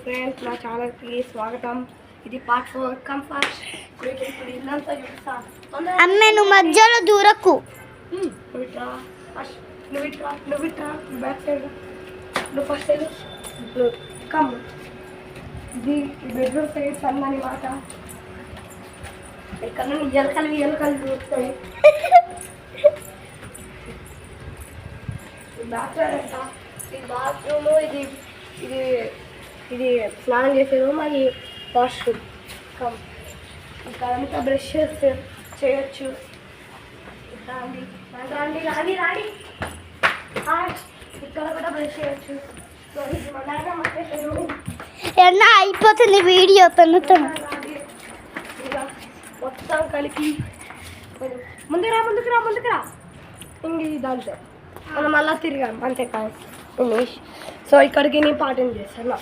Friends, నా ఛానల్కి స్వాగతం. ఇది పార్ట్ 4 కంఫర్ట్. ఇప్పుడు ఇల్లంతా చూపిస్తా. అమ్మే నువ్వు మధ్యలో దూరకు. నువ్వు ఇట్రా బ్యాక్ సైడ్, నువ్వు ఫస్ట్ సైడ్. ఇప్పుడు కమ్. ఇది బెడ్రూమ్ సైడ్ సన్నని మాట. ఇక్కడ నుండి ఎలకలు చూస్తాయి. బ్యాక్ సైడ్ అంట. ఇది బాత్రూమ్. ఇది ఇది ఇది స్నానం చేసే రూమ్. అది వాష్రూమ్. కమ్. ఇక్కడ అంతా బ్రష్ చేయొచ్చు. రాండి రాండి రాండి రాండి. ఇక్కడ కూడా బ్రష్ చేయొచ్చు. ఎన్నా అయిపోతుంది వీడియో తన్నుతాను. మొత్తం కలిపి ముందుకు రా. ఇంక దాంతో మనం మళ్ళీ తిరిగాం అంతే కాదు. సో ఇక్కడికి నేను పాఠం చేస్తాను.